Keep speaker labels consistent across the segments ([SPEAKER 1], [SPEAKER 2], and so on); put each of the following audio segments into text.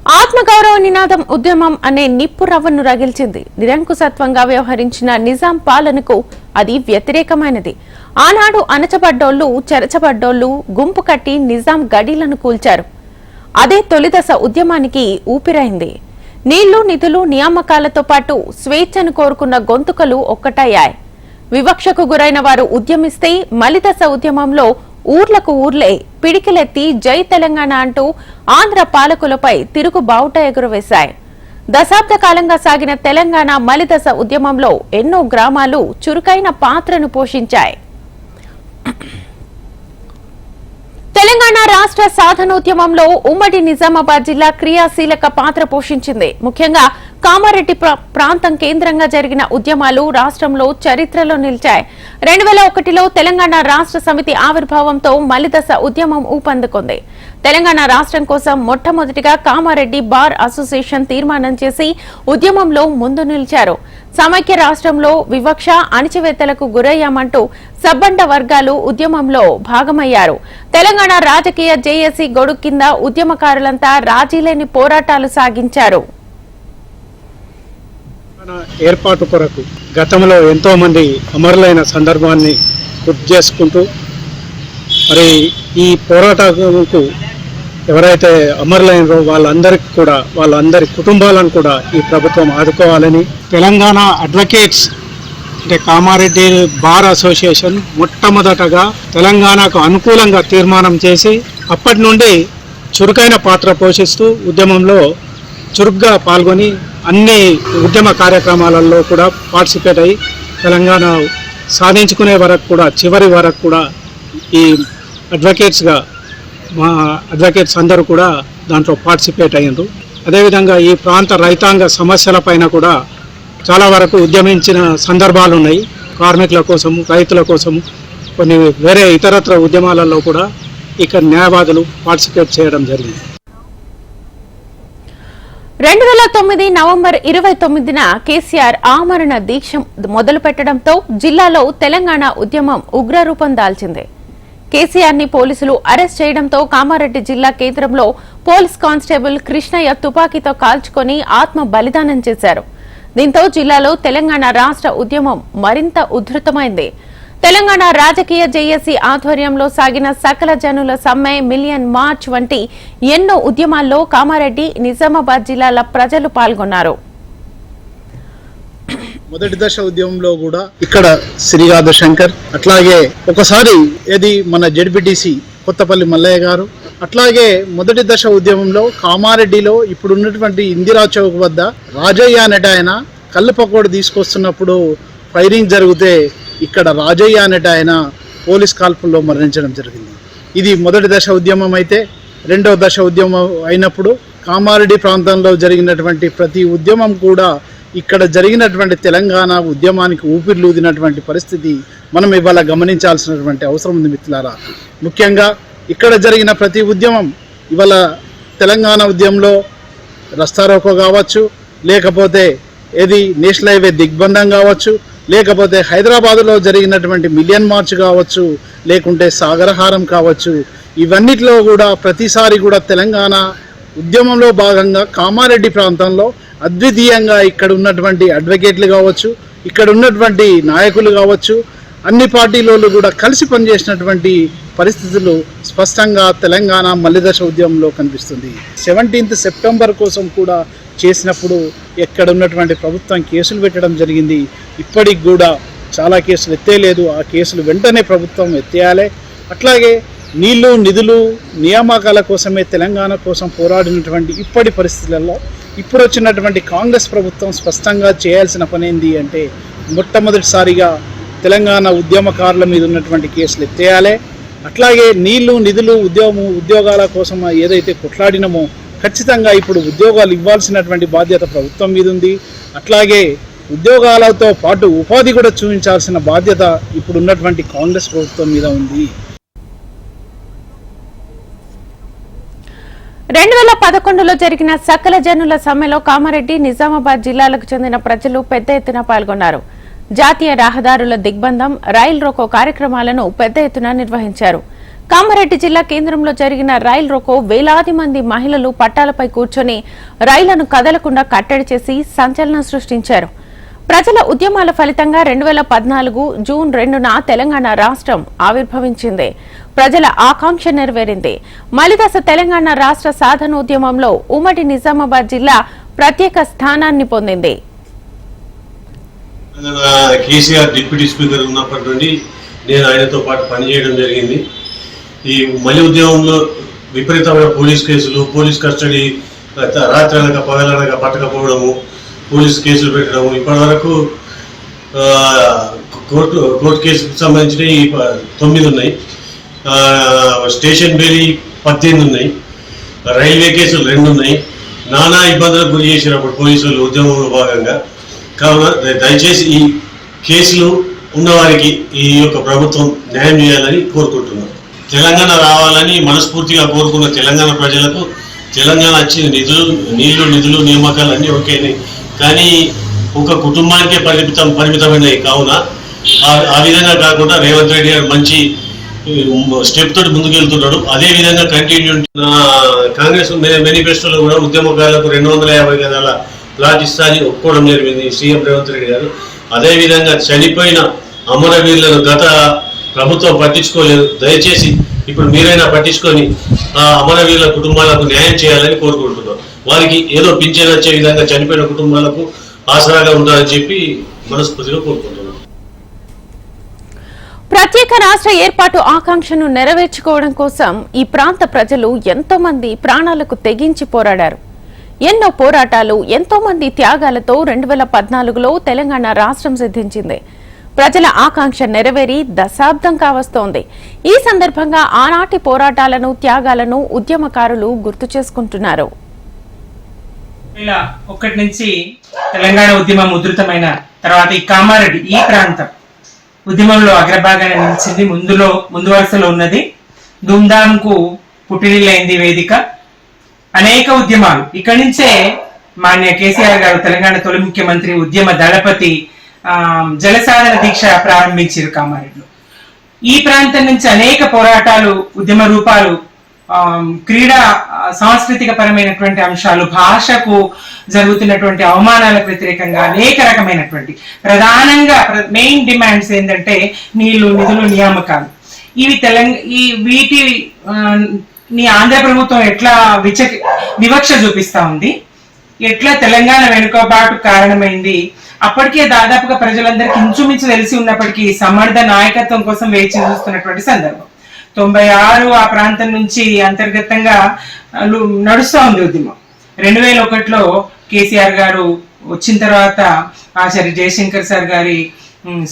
[SPEAKER 1] ఆత్మగౌరవ నినాదం ఉద్యమం అనే నిప్పు రవ్వను రగిల్చింది. నిరంకుశత్వంగా వ్యవహరించిన నిజాం పాలనకు అది వ్యతిరేకమైనది. ఆనాడు అణచబడ్డోళ్లు, చెరచబడ్డోళ్లు గుంపు కట్టి నిజాం గడీలను కూల్చారు. అదే తొలిదశ ఉద్యమానికి ఊపిరైంది. నీళ్లు, నిధులు, నియామకాలతో పాటు స్వేచ్ఛను కోరుకున్న గొంతుకలు ఒక్కటయ్యాయి. వివక్షకు గురైన వారు ఉద్యమిస్తే మలిదశ ఉద్యమంలో ఊర్లకు ఊర్లే పిడికిలెత్తి జై తెలంగాణ అంటూ ఆంధ్ర పాలకులపై తిరుగు బావుట ఎగురవేశాయి. దశాబ్ద కాలంగా సాగిన తెలంగాణ మలిదశ ఉద్యమంలో ఎన్నో గ్రామాలు చురుకైన పాత్రను పోషించాయి. తెలంగాణ రాష్ట్ర సాధనోద్యమంలో ఉమ్మడి నిజామాబాద్ జిల్లా క్రియాశీలక పాత్ర పోషించింది. ముఖ్యంగా కామారెడ్డి ప్రాంతం కేంద్రంగా జరిగిన ఉద్యమాలు రాష్ట్రంలో చరిత్రలో నిలిచాయి. 2001లో తెలంగాణ రాష్ట్ర సమితి ఆవిర్భావంతో మలిదశ ఉద్యమం ఊపందుకుంది. తెలంగాణ రాష్ట్రం కోసం మొట్టమొదటిగా కామారెడ్డి బార్ అసోసియేషన్ తీర్మానం చేసి ఉద్యమంలో ముందు నిలిచారు. సమైక్య రాష్ట్రంలో వివక్ష, అణచివేతలకు గురయ్యామంటూ సబ్బండ వర్గాలు ఉద్యమంలో భాగమయ్యారు. తెలంగాణ రాజకీయ జేఏసీ గొడుగు కింద ఉద్యమకారులంతా రాజీలేని పోరాటాలు సాగించారు.
[SPEAKER 2] ఏర్పాటు కొరకు గతంలో ఎంతో మంది అమరులైన సందర్భాన్ని గుర్తు చేసుకుంటూ మరి ఈ పోరాటకు ఎవరైతే అమరులైనరో వాళ్ళందరి కుటుంబాలను కూడా ఈ ప్రభుత్వం ఆదుకోవాలని తెలంగాణ అడ్వకేట్స్ అంటే కామారెడ్డి బార్ అసోసియేషన్ మొట్టమొదటగా తెలంగాణకు అనుకూలంగా తీర్మానం చేసి అప్పటి నుండి చురుకైన పాత్ర పోషిస్తూ ఉద్యమంలో చురుగ్గా పాల్గొని అన్ని ఉద్యమ కార్యక్రమాలలో కూడా పార్టిసిపేట్ అయ్యి తెలంగాణ సాధించుకునే వరకు కూడా చివరి వరకు కూడా ఈ మా అడ్వకేట్స్ అందరూ కూడా దాంట్లో పార్టిసిపేట్ అయ్యారు. అదేవిధంగా ఈ ప్రాంత రైతాంగ సమస్యలపైన కూడా చాలా వరకు ఉద్యమించిన సందర్భాలు ఉన్నాయి. కార్మికుల కోసము, రైతుల కోసము, కొన్ని వేరే ఇతరత్ర ఉద్యమాలలో కూడా ఇక్కడ న్యాయవాదులు పార్టిసిపేట్ చేయడం జరిగింది.
[SPEAKER 1] 2009 నవంబర్ 29న కేసీఆర్ ఆమరణ దీక్ష మొదలు పెట్టడంతో జిల్లాలో తెలంగాణ ఉద్యమం ఉగ్రరూపం దాల్చింది. కేసీఆర్ ని పోలీసులు అరెస్ట్ చేయడంతో కామారెడ్డి జిల్లా కేంద్రంలో పోలీస్ కానిస్టేబుల్ కృష్ణయ్య తుపాకీతో కాల్చుకొని ఆత్మ బలిదానం చేశారు. దీంతో జిల్లాలో తెలంగాణ రాష్ట్ర ఉద్యమం మరింత ఉధృతమైంది. తెలంగాణ రాజకీయ జేఏసీ ఆధ్వర్యంలో సాగిన సకల జనుల సమ్మె, మిలియన్ మార్చ్ వంటి ఎన్నో ఉద్యమాల్లో కామారెడ్డి, నిజామాబాద్ జిల్లాల ప్రజలు పాల్గొన్నారు.
[SPEAKER 3] మొదటి దశ ఉద్యమంలో కూడా ఇక్కడ శ్రీగాధ శంకర్, అట్లాగే ఒకసారి మన జెడ్పీటీసీ కొత్తపల్లి మల్లయ్య గారు, అట్లాగే మొదటి దశ ఉద్యమంలో కామారెడ్డిలో ఇప్పుడు ఉన్నటువంటి ఇందిరా చౌక్ వద్ద రాజయ్య అనేట ఆయన కళ్ళు పకోడి తీసుకొస్తున్నప్పుడు ఫైరింగ్ జరిగితే ఇక్కడ రాజయ్య అనేట ఆయన పోలీస్ కాల్పుల్లో మరణించడం జరిగింది. ఇది మొదటి దశ ఉద్యమం అయితే, రెండవ దశ ఉద్యమం అయినప్పుడు కామారెడ్డి ప్రాంతంలో జరిగినటువంటి ప్రతి ఉద్యమం కూడా ఇక్కడ జరిగినటువంటి తెలంగాణ ఉద్యమానికి ఊపిరిలూదినటువంటి పరిస్థితి మనం ఇవాళ గమనించాల్సినటువంటి అవసరం ఉంది మిత్రులారా. ముఖ్యంగా ఇక్కడ జరిగిన ప్రతి ఉద్యమం ఇవాళ తెలంగాణ ఉద్యమంలో రస్తారోకో కావచ్చు, లేకపోతే నేషనల్ హైవే దిగ్బంధం కావచ్చు, లేకపోతే హైదరాబాదులో జరిగినటువంటి మిలియన్ మార్చ్ కావచ్చు, లేకుంటే సాగరహారం కావచ్చు, ఇవన్నిటిలో కూడా ప్రతిసారి కూడా తెలంగాణ ఉద్యమంలో భాగంగా కామారెడ్డి ప్రాంతంలో అద్వితీయంగా ఇక్కడ ఉన్నటువంటి అడ్వకేట్లు కావచ్చు, ఇక్కడ ఉన్నటువంటి నాయకులు కావచ్చు, అన్ని పార్టీలలో కూడా కలిసి పనిచేసినటువంటి పరిస్థితులు స్పష్టంగా తెలంగాణ మలిదశ ఉద్యమంలో కనిపిస్తుంది. 17th సెప్టెంబర్ కోసం కూడా చేసినప్పుడు ఎక్కడ ఉన్నటువంటి ప్రభుత్వం కేసులు పెట్టడం జరిగింది. ఇప్పటికి కూడా చాలా కేసులు ఎత్తేయలేదు. ఆ కేసులు వెంటనే ప్రభుత్వం ఎత్తేయాలి. అట్లాగే నీళ్లు, నిధులు, నియామకాల కోసమే తెలంగాణ కోసం పోరాడినటువంటి ఇప్పటి పరిస్థితులలో ఇప్పుడు వచ్చినటువంటి కాంగ్రెస్ ప్రభుత్వం స్పష్టంగా చేయాల్సిన పని ఏంది అంటే, మొట్టమొదటిసారిగా తెలంగాణ ఉద్యమకారుల మీద ఉన్నటువంటి కేసులు ఎత్తేయాలి. అట్లాగే నీళ్లు, నిధులు, ఉద్యోగాల కోసం ఏదైతే కొట్లాడినామో ఖచ్చితంగా ఇప్పుడు ఉద్యోగాలు ఇవ్వాల్సినటువంటి బాధ్యత ప్రభుత్వం మీద ఉంది. అట్లాగే ఉద్యోగాలతో పాటు ఉపాధి కూడా చూపించాల్సిన బాధ్యత ఇప్పుడు ఉన్నటువంటి కాంగ్రెస్ ప్రభుత్వం మీద ఉంది.
[SPEAKER 1] 2011లో జరిగిన సకల జనుల సమ్మెలో కామారెడ్డి, నిజామాబాద్ జిల్లాలకు చెందిన ప్రజలు పెద్ద ఎత్తున పాల్గొన్నారు. జాతీయ రహదారుల దిగ్బంధం, రైల్ రోకో కార్యక్రమాలను పెద్ద ఎత్తున నిర్వహించారు. కామారెడ్డి జిల్లా కేంద్రంలో జరిగిన రైలు రోకో వేలాది మంది మహిళలు పట్టాలపై కూర్చొని రైళ్లను కదలకుండా కట్టడి చేసి సంచలనం సృష్టించారు. ప్రజల ఉద్యమాల ఫలితంగా 2014 జూన్ 2న తెలంగాణ రాష్ట్రం ఆవిర్భవించింది. ప్రజల ఆకాంక్ష నెరవేరింది. మలిదశ తెలంగాణ రాష్ట్ర సాధనోద్యమంలో ఉమ్మడి నిజామాబాద్ జిల్లా ప్రత్యేక స్థానాన్ని పొందింది.
[SPEAKER 4] కేసీఆర్ డిప్యూటీ స్పీకర్ ఉన్నప్పటి నుండి నేను ఆయనతో పాటు పనిచేయడం జరిగింది. ఈ మలి ఉద్యమంలో విపరీతమైన పోలీస్ కేసులు, పోలీస్ కస్టడీ, రాత్రి అనగా పగలనగా పట్టకపోవడము, పోలీస్ కేసులు పెట్టడము, ఇప్పటి వరకు కోర్టు కేసుకు సంబంధించినవి 9 ఉన్నాయి. స్టేషన్ బెయిలీ 18 ఉన్నాయి. రైల్వే కేసులు 2 ఉన్నాయి. నానా ఇబ్బందులకు గురి చేసినప్పుడు పోలీసులు ఉద్యమంలో భాగంగా. కావున దయచేసి ఈ కేసులు ఉన్నవారికి ఈ యొక్క ప్రభుత్వం న్యాయం చేయాలని కోరుకుంటున్నాం. తెలంగాణ రావాలని మనస్ఫూర్తిగా కోరుకున్న తెలంగాణ ప్రజలకు తెలంగాణ వచ్చిన నిధులు నియామకాలు అన్నీ ఓకేనాయి. కానీ ఒక కుటుంబానికే పరిమితమైనవి. కావున ఆ విధంగా కాకుండా రేవంత్ రెడ్డి గారు మంచి స్టెప్ తోటి ముందుకెళ్తున్నాడు. అదే విధంగా కంటిన్యూ కాంగ్రెస్ మేనిఫెస్టోలో కూడా ఉద్యమకారులకు 250 గదాల ప్లాట్ ఇస్తా అని ఒప్పుకోవడం జరిగింది సీఎం రేవంత్ రెడ్డి గారు. అదేవిధంగా చనిపోయిన అమరవీరులను గత ప్రభుత్వం పట్టించుకోలేదు. దయచేసి ఇప్పుడు మీరైనా పట్టించుకొని ఆ అమరవీరుల కుటుంబాలకు న్యాయం చేయాలని కోరుకుంటున్నాం. వారికి ఏదో పింఛన్ వచ్చే విధంగా చనిపోయిన కుటుంబాలకు ఆసరాగా ఉండాలని చెప్పి మనస్ఫూర్తిగా కోరుకుంటున్నాం.
[SPEAKER 1] ప్రత్యేక రాష్ట్ర ఏర్పాటు ఆకాంక్షను నెరవేర్చుకోవడం కోసం ఈ ప్రాంత ప్రజలు ఎంతో మంది ప్రాణాలకు తెగించి పోరాడారు. ఎన్నో పోరాటాలు, ఎంతో మంది త్యాగాలతో 2014లో తెలంగాణ రాష్ట్రం సిద్ధించింది. ప్రజల ఆకాంక్ష నెరవేరి దశాబ్దం కావస్తోంది. ఈ సందర్భంగా ఆనాటి పోరాటాలను, త్యాగాలను ఉద్యమకారులు గుర్తు చేసుకుంటున్నారు.
[SPEAKER 5] 2001 నుంచి తెలంగాణ ఉద్యమం ఉధృతమైన తర్వాత ఈ కామారెడ్డి ఈ ప్రాంతం ఉద్యమంలో అగ్రభాగాన్ని నిలిచింది. ముందు వరుసలో ఉన్నది. ధూమ్ధాంకు పుట్టినిల్లైంది వేదిక. అనేక ఉద్యమాలు ఇక్కడి నుంచే మాన్య కేసీఆర్ గారు తెలంగాణ తొలి ముఖ్యమంత్రి, ఉద్యమ దళపతి జలసాధన దీక్ష ప్రారంభించారు కామారెడ్డిలో. ఈ ప్రాంతం నుంచి అనేక పోరాటాలు, ఉద్యమ రూపాలు, క్రీడా సాంస్కృతిక పరమైనటువంటి అంశాలు, భాషకు జరుగుతున్నటువంటి అవమానాలకు వ్యతిరేకంగా అనేక రకమైనటువంటి ప్రధానంగా మెయిన్ డిమాండ్స్ ఏంటంటే నీళ్లు, నిధులు, నియామకాలు. ఇవి వీటి ఆంధ్ర ప్రభుత్వం ఎట్లా వివక్ష చూపిస్తా ఉంది, ఎట్లా తెలంగాణ వెనుకబాటు కారణమైంది. అప్పటికే దాదాపుగా ప్రజలందరికీ ఇంచుమించు తెలిసి ఉన్నప్పటికీ సమర్థ నాయకత్వం కోసం వేచి చూస్తున్నటువంటి సందర్భం. 96 ఆ ప్రాంతం నుంచి అంతర్గతంగా నడుస్తూ ఉంది ఉద్యమం. 2001లో కేసీఆర్ గారు వచ్చిన తర్వాత ఆచార్య జయశంకర్ సార్ గారి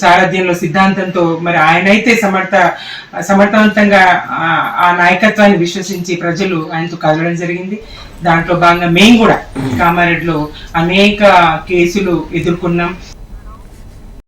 [SPEAKER 5] సారథ్యంలో సిద్ధాంతంతో మరి ఆయనైతే సమర్థవంతంగా ఆ నాయకత్వాన్ని విశ్వసించి ప్రజలు ఆయనతో కదలడం జరిగింది. దాంట్లో భాగంగా మేము కూడా కామారెడ్డిలో అనేక కేసులు ఎదుర్కొన్నాం.